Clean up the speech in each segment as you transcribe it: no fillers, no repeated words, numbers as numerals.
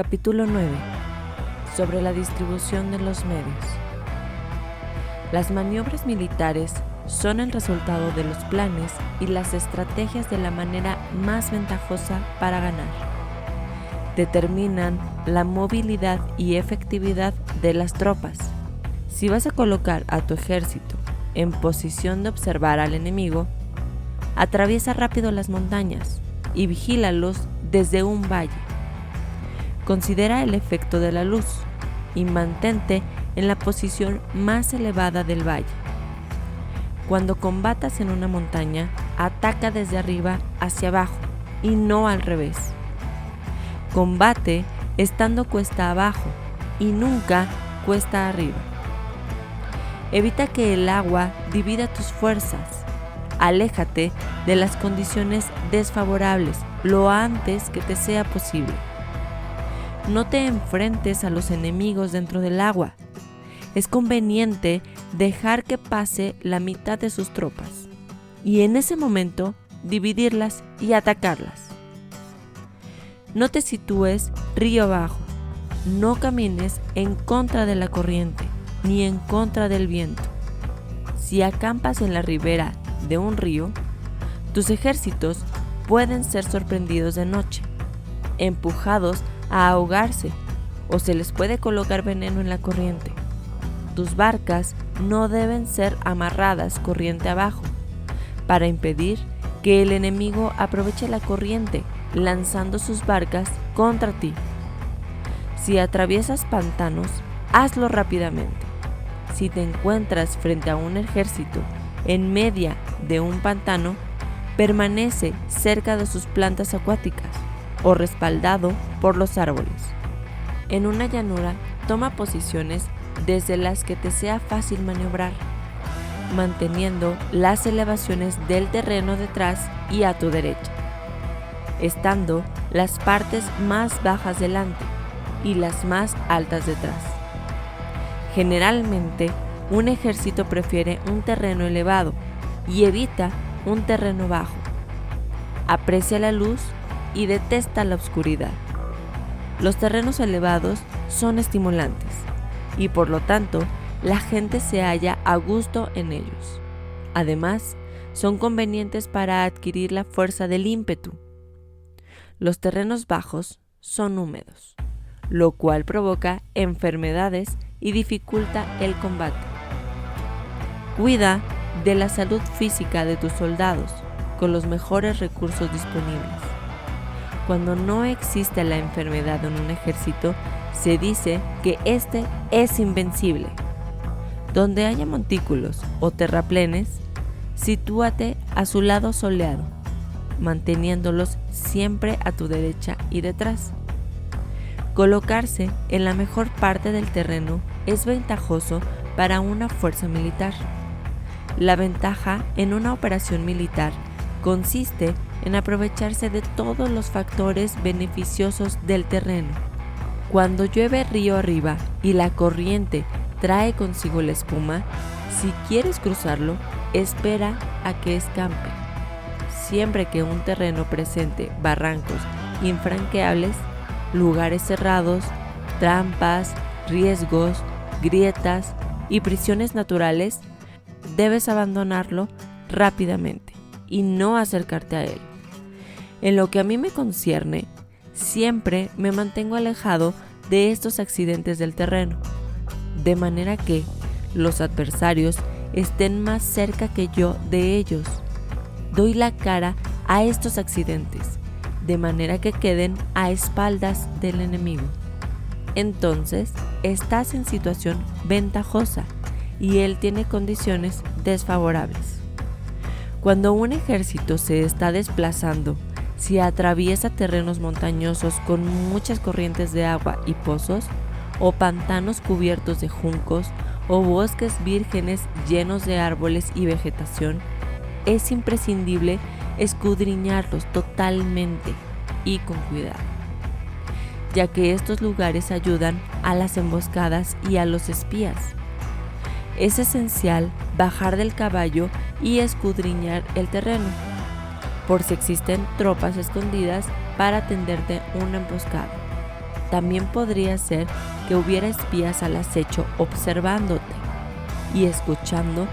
Capítulo 9. Sobre la distribución de los medios. Las maniobras militares son el resultado de los planes y las estrategias de la manera más ventajosa para ganar. Determinan la movilidad y efectividad de las tropas. Si vas a colocar a tu ejército en posición de observar al enemigo, atraviesa rápido las montañas y vigílalos desde un valle. Considera el efecto de la luz y mantente en la posición más elevada del valle. Cuando combatas en una montaña, ataca desde arriba hacia abajo y no al revés. Combate estando cuesta abajo y nunca cuesta arriba. Evita que el agua divida tus fuerzas. Aléjate de las condiciones desfavorables lo antes que te sea posible. No te enfrentes a los enemigos dentro del agua. Es conveniente dejar que pase la mitad de sus tropas y en ese momento dividirlas y atacarlas. No te sitúes río abajo. No camines en contra de la corriente ni en contra del viento. Si acampas en la ribera de un río, tus ejércitos pueden ser sorprendidos de noche, empujados a ahogarse o se les puede colocar veneno en la corriente. Tus barcas no deben ser amarradas corriente abajo para impedir que el enemigo aproveche la corriente lanzando sus barcas contra ti. Si atraviesas pantanos, hazlo rápidamente. Si te encuentras frente a un ejército en medio de un pantano, permanece cerca de sus plantas acuáticas o respaldado por los árboles. En una llanura, toma posiciones desde las que te sea fácil maniobrar, manteniendo las elevaciones del terreno detrás y a tu derecha, estando las partes más bajas delante y las más altas detrás. Generalmente, un ejército prefiere un terreno elevado y evita un terreno bajo. Aprecia la luz y detesta la oscuridad. Los terrenos elevados son estimulantes y por lo tanto la gente se halla a gusto en ellos. Además, son convenientes para adquirir la fuerza del ímpetu. Los terrenos bajos son húmedos, lo cual provoca enfermedades y dificulta el combate. Cuida de la salud física de tus soldados con los mejores recursos disponibles. Cuando no existe la enfermedad en un ejército, se dice que éste es invencible. Donde haya montículos o terraplenes, sitúate a su lado soleado, manteniéndolos siempre a tu derecha y detrás. Colocarse en la mejor parte del terreno es ventajoso para una fuerza militar. La ventaja en una operación militar consiste en aprovecharse de todos los factores beneficiosos del terreno. Cuando llueve río arriba y la corriente trae consigo la espuma, si quieres cruzarlo, espera a que escampe. Siempre que un terreno presente barrancos infranqueables, lugares cerrados, trampas, riesgos, grietas y prisiones naturales, debes abandonarlo rápidamente y no acercarte a él. En lo que a mí me concierne, siempre me mantengo alejado de estos accidentes del terreno, de manera que los adversarios estén más cerca que yo de ellos. Doy la cara a estos accidentes, de manera que queden a espaldas del enemigo. Entonces, estás en situación ventajosa y él tiene condiciones desfavorables. Cuando un ejército se está desplazando, si atraviesa terrenos montañosos con muchas corrientes de agua y pozos, o pantanos cubiertos de juncos, o bosques vírgenes llenos de árboles y vegetación, es imprescindible escudriñarlos totalmente y con cuidado, ya que estos lugares ayudan a las emboscadas y a los espías. Es esencial bajar del caballo y escudriñar el terreno, por si existen tropas escondidas para tenderte una emboscada. también podría ser que hubiera espías al acecho observándote y escuchando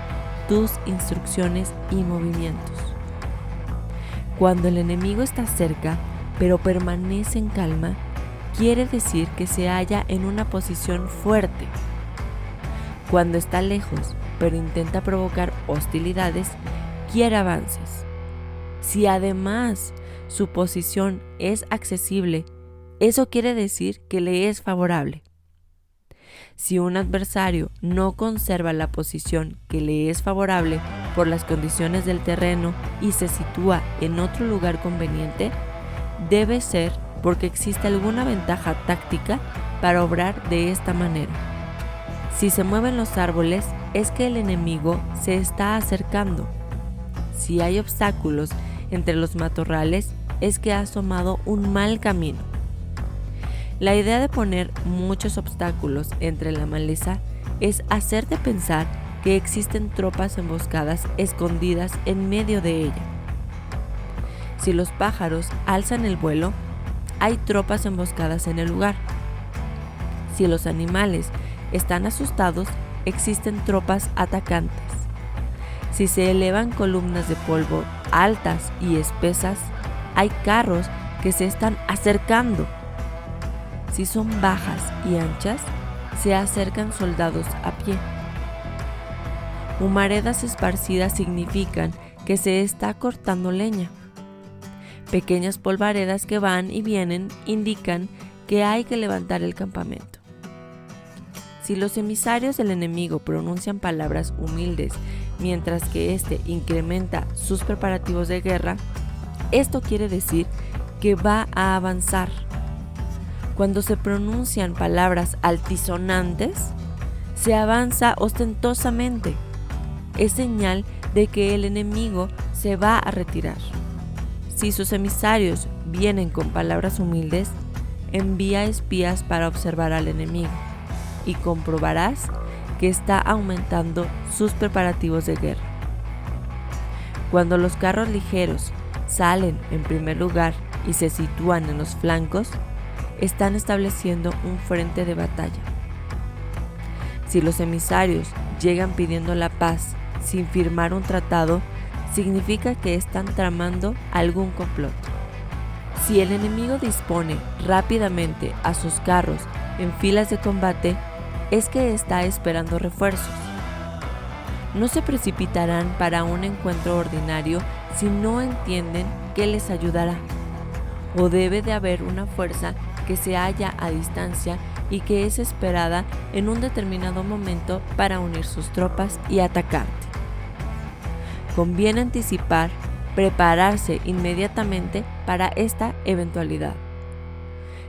tus instrucciones y movimientos. Cuando el enemigo está cerca, pero permanece en calma, quiere decir que se halla en una posición fuerte. Cuando está lejos, pero intenta provocar hostilidades, quiere avances. Si además su posición es accesible, eso quiere decir que le es favorable. Si un adversario no conserva la posición que le es favorable por las condiciones del terreno y se sitúa en otro lugar conveniente, debe ser porque existe alguna ventaja táctica para obrar de esta manera. Si se mueven los árboles, es que el enemigo se está acercando. Si hay obstáculos entre los matorrales, es que has tomado un mal camino. La idea de poner muchos obstáculos entre la maleza es hacerte pensar que existen tropas emboscadas escondidas en medio de ella. Si los pájaros alzan el vuelo, hay tropas emboscadas en el lugar. Si los animales están asustados, existen tropas atacantes. Si se elevan columnas de polvo altas y espesas, hay carros que se están acercando. Si son bajas y anchas, se acercan soldados a pie. Humaredas esparcidas significan que se está cortando leña. Pequeñas polvaredas que van y vienen indican que hay que levantar el campamento. Si los emisarios del enemigo pronuncian palabras humildes mientras que éste incrementa sus preparativos de guerra, esto quiere decir que va a avanzar. Cuando se pronuncian palabras altisonantes, se avanza ostentosamente. Es señal de que el enemigo se va a retirar. Si sus emisarios vienen con palabras humildes, envía espías para observar al enemigo y comprobarás que está aumentando sus preparativos de guerra. Cuando los carros ligeros salen en primer lugar y se sitúan en los flancos, están estableciendo un frente de batalla. Si los emisarios llegan pidiendo la paz sin firmar un tratado, significa que están tramando algún complot. Si el enemigo dispone rápidamente a sus carros en filas de combate, es que está esperando refuerzos. No se precipitarán para un encuentro ordinario si no entienden que les ayudará, o debe de haber una fuerza que se halla a distancia y que es esperada en un determinado momento para unir sus tropas y atacarte. Conviene prepararse inmediatamente para esta eventualidad.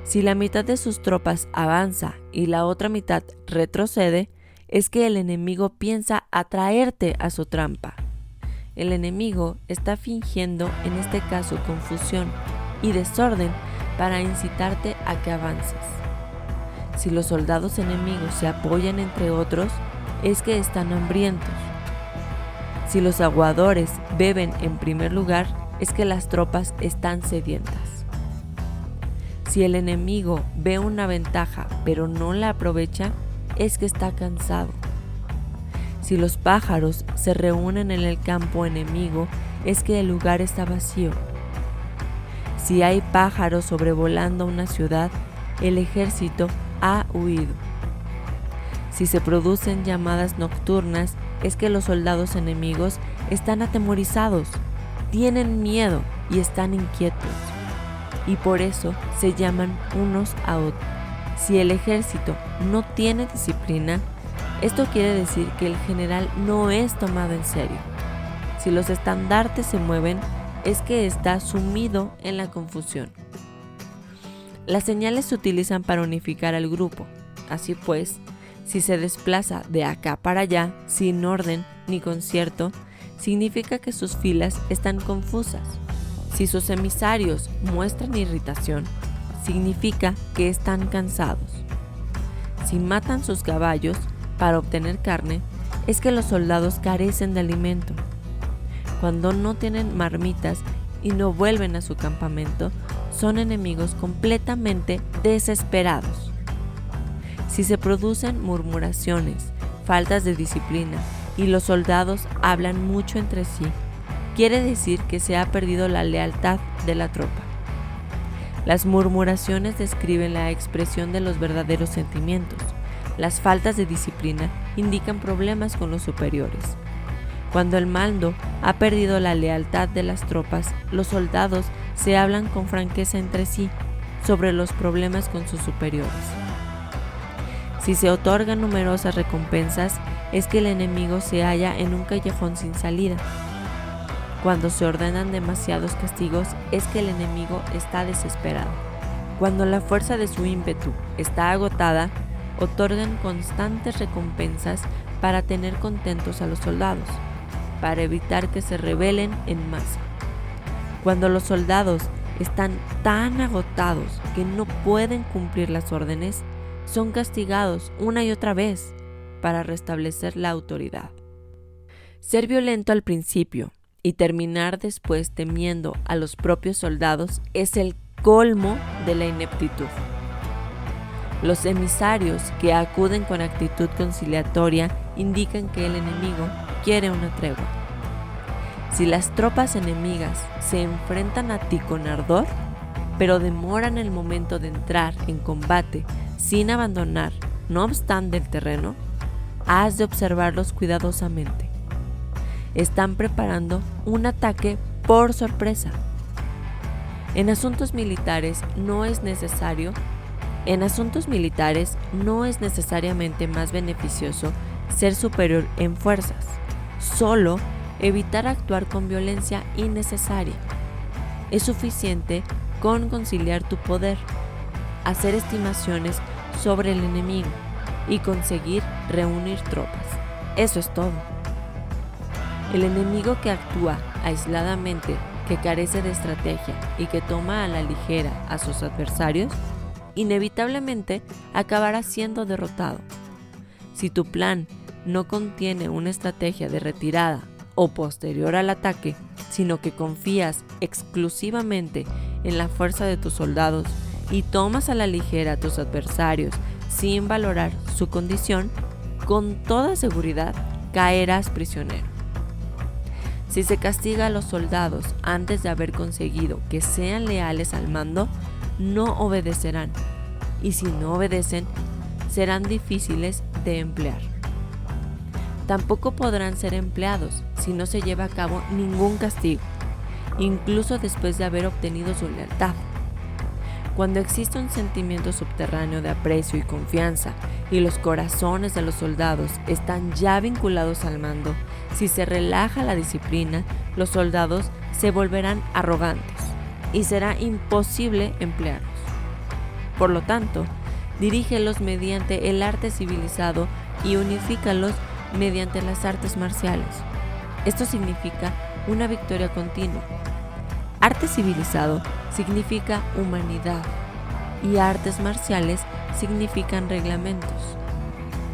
Si la mitad de sus tropas avanza y la otra mitad retrocede, es que el enemigo piensa atraerte a su trampa. El enemigo está fingiendo, en este caso, confusión y desorden para incitarte a que avances. Si los soldados enemigos se apoyan entre otros, es que están hambrientos. Si los aguadores beben en primer lugar, es que las tropas están sedientas. Si el enemigo ve una ventaja pero no la aprovecha, es que está cansado. Si los pájaros se reúnen en el campo enemigo, es que el lugar está vacío. Si hay pájaros sobrevolando una ciudad, el ejército ha huido. Si se producen llamadas nocturnas, es que los soldados enemigos están atemorizados, tienen miedo y están inquietos, y por eso se llaman unos a otros. Si el ejército no tiene disciplina, esto quiere decir que el general no es tomado en serio. Si los estandartes se mueven, es que está sumido en la confusión. Las señales se utilizan para unificar al grupo. Así pues, si se desplaza de acá para allá sin orden ni concierto, significa que sus filas están confusas. Si sus emisarios muestran irritación, significa que están cansados. Si matan sus caballos para obtener carne, es que los soldados carecen de alimento. Cuando no tienen marmitas y no vuelven a su campamento, son enemigos completamente desesperados. Si se producen murmuraciones, faltas de disciplina y los soldados hablan mucho entre sí, quiere decir que se ha perdido la lealtad de la tropa. Las murmuraciones describen la expresión de los verdaderos sentimientos. Las faltas de disciplina indican problemas con los superiores. Cuando el mando ha perdido la lealtad de las tropas, los soldados se hablan con franqueza entre sí sobre los problemas con sus superiores. Si se otorgan numerosas recompensas, es que el enemigo se halla en un callejón sin salida. Cuando se ordenan demasiados castigos, es que el enemigo está desesperado. Cuando la fuerza de su ímpetu está agotada, otorgan constantes recompensas para tener contentos a los soldados, para evitar que se rebelen en masa. Cuando los soldados están tan agotados que no pueden cumplir las órdenes, son castigados una y otra vez para restablecer la autoridad. Ser violento al principio y terminar después temiendo a los propios soldados es el colmo de la ineptitud. Los emisarios que acuden con actitud conciliatoria indican que el enemigo quiere una tregua. Si las tropas enemigas se enfrentan a ti con ardor, pero demoran el momento de entrar en combate sin abandonar, no obstante, el terreno, has de observarlos cuidadosamente. Están preparando un ataque por sorpresa. En asuntos militares no es necesariamente más beneficioso ser superior en fuerzas, solo evitar actuar con violencia innecesaria. Es suficiente con conciliar tu poder, hacer estimaciones sobre el enemigo y conseguir reunir tropas. Eso es todo. El enemigo que actúa aisladamente, que carece de estrategia y que toma a la ligera a sus adversarios, inevitablemente acabará siendo derrotado. Si tu plan no contiene una estrategia de retirada o posterior al ataque, sino que confías exclusivamente en la fuerza de tus soldados y tomas a la ligera a tus adversarios sin valorar su condición, con toda seguridad caerás prisionero. Si se castiga a los soldados antes de haber conseguido que sean leales al mando, no obedecerán, y si no obedecen, serán difíciles de emplear. Tampoco podrán ser empleados si no se lleva a cabo ningún castigo, incluso después de haber obtenido su lealtad. Cuando existe un sentimiento subterráneo de aprecio y confianza y los corazones de los soldados están ya vinculados al mando, si se relaja la disciplina, los soldados se volverán arrogantes y será imposible emplearlos. Por lo tanto, dirígelos mediante el arte civilizado y unifícalos mediante las artes marciales. Esto significa una victoria continua. Arte civilizado significa humanidad y artes marciales significan reglamentos.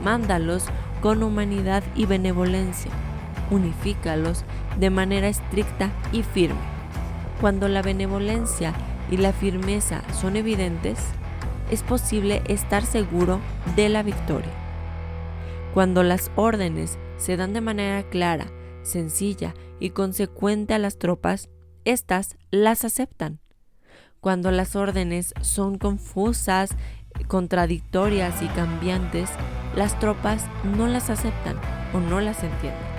Mándalos con humanidad y benevolencia. Unifícalos de manera estricta y firme. Cuando la benevolencia y la firmeza son evidentes, es posible estar seguro de la victoria. Cuando las órdenes se dan de manera clara, sencilla y consecuente a las tropas, éstas las aceptan. Cuando las órdenes son confusas, contradictorias y cambiantes, las tropas no las aceptan o no las entienden.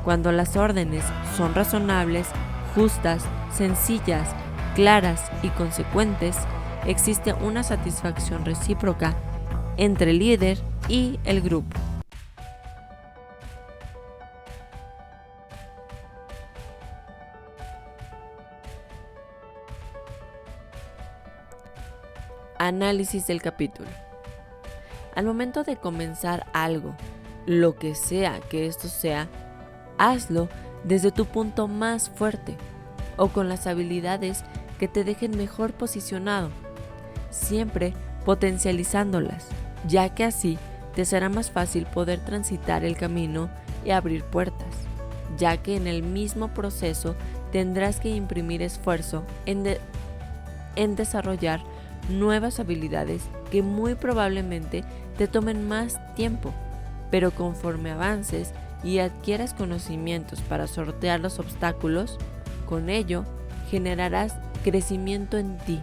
Cuando las órdenes son razonables, justas, sencillas, claras y consecuentes, existe una satisfacción recíproca entre el líder y el grupo. Análisis del capítulo. Al momento de comenzar algo, lo que sea que esto sea, hazlo desde tu punto más fuerte o con las habilidades que te dejen mejor posicionado, siempre potencializándolas, ya que así te será más fácil poder transitar el camino y abrir puertas, ya que en el mismo proceso tendrás que imprimir esfuerzo en desarrollar nuevas habilidades que muy probablemente te tomen más tiempo, pero conforme avances y adquieras conocimientos para sortear los obstáculos, con ello generarás crecimiento en ti.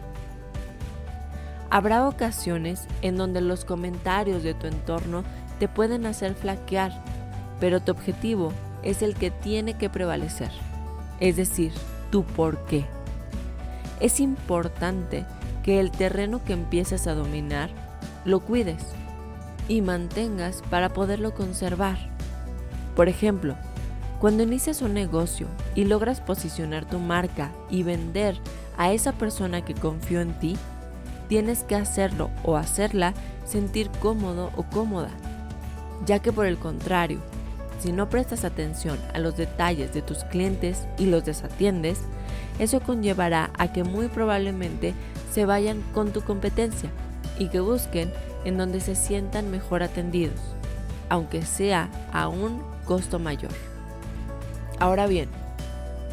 Habrá ocasiones en donde los comentarios de tu entorno te pueden hacer flaquear, pero tu objetivo es el que tiene que prevalecer, es decir, tu por qué. Es importante que el terreno que empieces a dominar lo cuides y mantengas para poderlo conservar. Por ejemplo, cuando inicias un negocio y logras posicionar tu marca y vender a esa persona que confió en ti, tienes que hacerlo o hacerla sentir cómodo o cómoda, ya que por el contrario, si no prestas atención a los detalles de tus clientes y los desatiendes, eso conllevará a que muy probablemente se vayan con tu competencia y que busquen en donde se sientan mejor atendidos, aunque sea a un costo mayor. Ahora bien,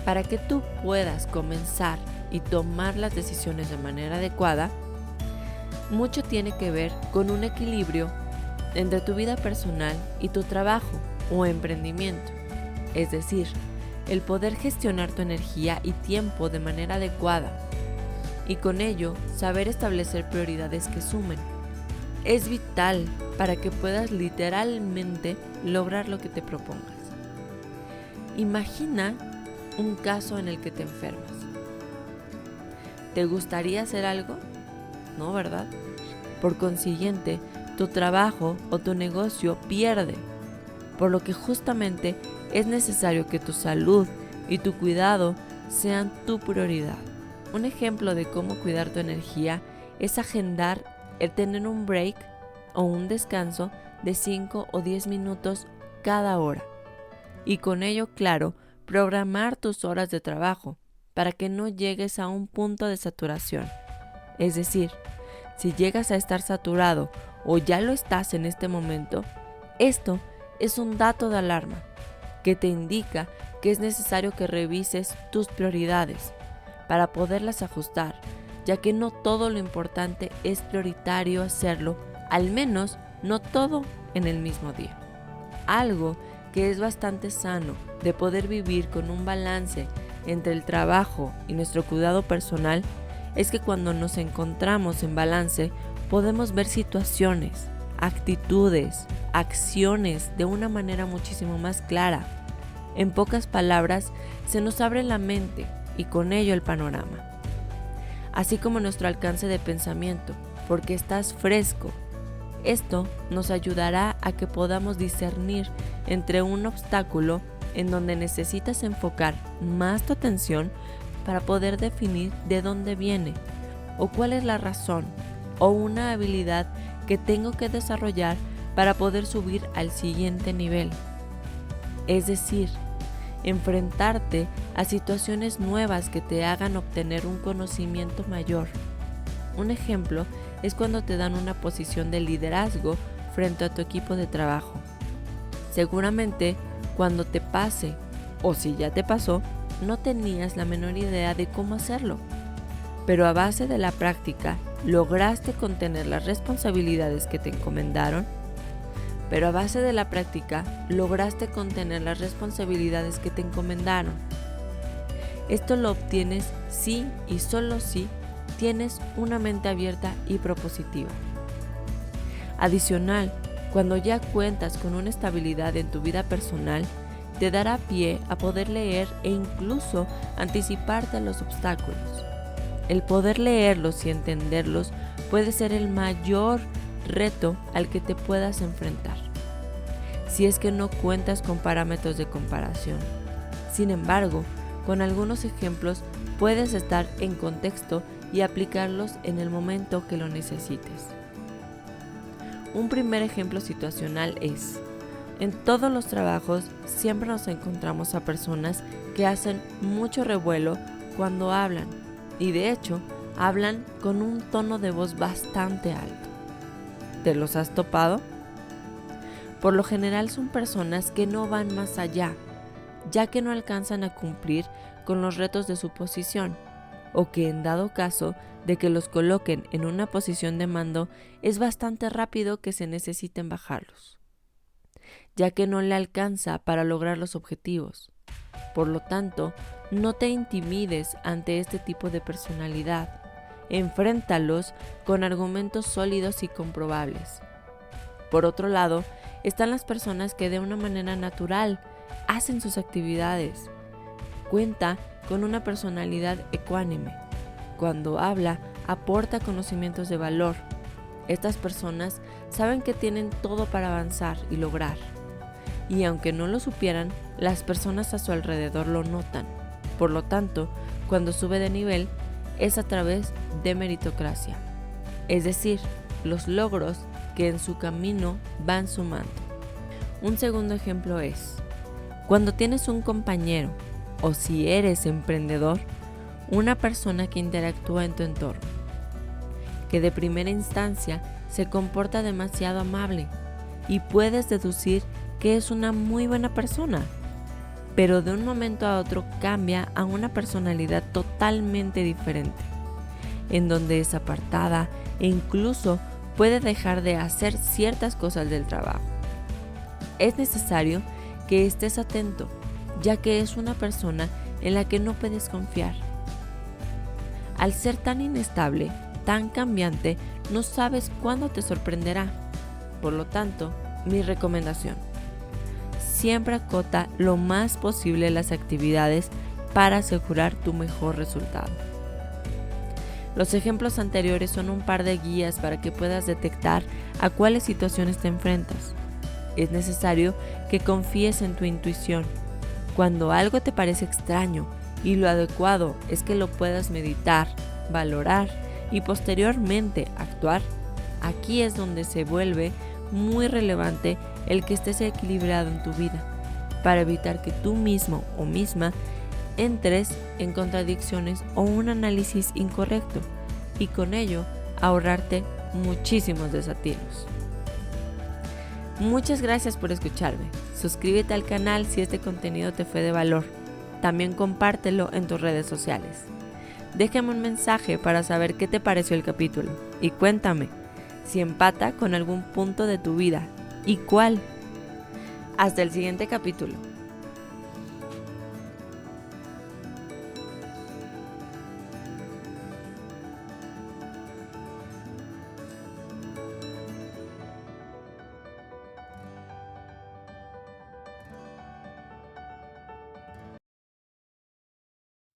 para que tú puedas comenzar y tomar las decisiones de manera adecuada, mucho tiene que ver con un equilibrio entre tu vida personal y tu trabajo o emprendimiento, es decir, el poder gestionar tu energía y tiempo de manera adecuada y con ello saber establecer prioridades que sumen. Es vital para que puedas literalmente lograr lo que te propongas. Imagina un caso en el que te enfermas. ¿Te gustaría hacer algo? No, ¿verdad? Por consiguiente, tu trabajo o tu negocio pierde, por lo que justamente es necesario que tu salud y tu cuidado sean tu prioridad. Un ejemplo de cómo cuidar tu energía es agendar el tener un break o un descanso de 5 o 10 minutos cada hora. Y con ello, claro, programar tus horas de trabajo para que no llegues a un punto de saturación. Es decir, si llegas a estar saturado o ya lo estás en este momento, esto es un dato de alarma que te indica que es necesario que revises tus prioridades para poderlas ajustar, ya que no todo lo importante es prioritario hacerlo, al menos no todo en el mismo día. Algo que es bastante sano de poder vivir con un balance entre el trabajo y nuestro cuidado personal es que cuando nos encontramos en balance podemos ver situaciones, actitudes, acciones de una manera muchísimo más clara. En pocas palabras, se nos abre la mente y con ello el panorama, así como nuestro alcance de pensamiento, porque estás fresco. Esto nos ayudará a que podamos discernir entre un obstáculo en donde necesitas enfocar más tu atención para poder definir de dónde viene o cuál es la razón o una habilidad que tengo que desarrollar para poder subir al siguiente nivel. Es decir, enfrentarte a situaciones nuevas que te hagan obtener un conocimiento mayor. Un ejemplo es cuando te dan una posición de liderazgo frente a tu equipo de trabajo. Seguramente cuando te pase, o si ya te pasó, no tenías la menor idea de cómo hacerlo, pero a base de la práctica lograste contener las responsabilidades que te encomendaron. Esto lo obtienes si y solo si tienes una mente abierta y propositiva. Adicional, cuando ya cuentas con una estabilidad en tu vida personal, te dará pie a poder leer e incluso anticiparte a los obstáculos. El poder leerlos y entenderlos puede ser el mayor reto al que te puedas enfrentar, si es que no cuentas con parámetros de comparación. Sin embargo, con algunos ejemplos puedes estar en contexto y aplicarlos en el momento que lo necesites. Un primer ejemplo situacional es: en todos los trabajos siempre nos encontramos a personas que hacen mucho revuelo cuando hablan, y de hecho hablan con un tono de voz bastante alto. ¿Te los has topado? Por lo general son personas que no van más allá, ya que no alcanzan a cumplir con los retos de su posición, o que en dado caso de que los coloquen en una posición de mando, es bastante rápido que se necesiten bajarlos, ya que no le alcanza para lograr los objetivos. Por lo tanto, no te intimides ante este tipo de personalidad. Enfréntalos con argumentos sólidos y comprobables. Por otro lado, están las personas que de una manera natural hacen sus actividades. Cuenta con una personalidad ecuánime. Cuando habla, aporta conocimientos de valor. Estas personas saben que tienen todo para avanzar y lograr. Y aunque no lo supieran, las personas a su alrededor lo notan. Por lo tanto, cuando sube de nivel, es a través de meritocracia. Es decir, los logros que en su camino van sumando. Un segundo ejemplo es, cuando tienes un compañero, o si eres emprendedor, una persona que interactúa en tu entorno, que de primera instancia se comporta demasiado amable y puedes deducir que es una muy buena persona, pero de un momento a otro cambia a una personalidad totalmente diferente, en donde es apartada e incluso puede dejar de hacer ciertas cosas del trabajo. Es necesario que estés atento, ya que es una persona en la que no puedes confiar. Al ser tan inestable, tan cambiante, no sabes cuándo te sorprenderá. Por lo tanto, mi recomendación: siempre acota lo más posible las actividades para asegurar tu mejor resultado. Los ejemplos anteriores son un par de guías para que puedas detectar a cuáles situaciones te enfrentas. Es necesario que confíes en tu intuición. Cuando algo te parece extraño y lo adecuado es que lo puedas meditar, valorar y posteriormente actuar, aquí es donde se vuelve muy relevante el que estés equilibrado en tu vida, para evitar que tú mismo o misma entres en contradicciones o un análisis incorrecto y con ello ahorrarte muchísimos desatinos. Muchas gracias por escucharme. Suscríbete al canal si este contenido te fue de valor. También compártelo en tus redes sociales. Déjame un mensaje para saber qué te pareció el capítulo y cuéntame si empata con algún punto de tu vida y cuál. Hasta el siguiente capítulo.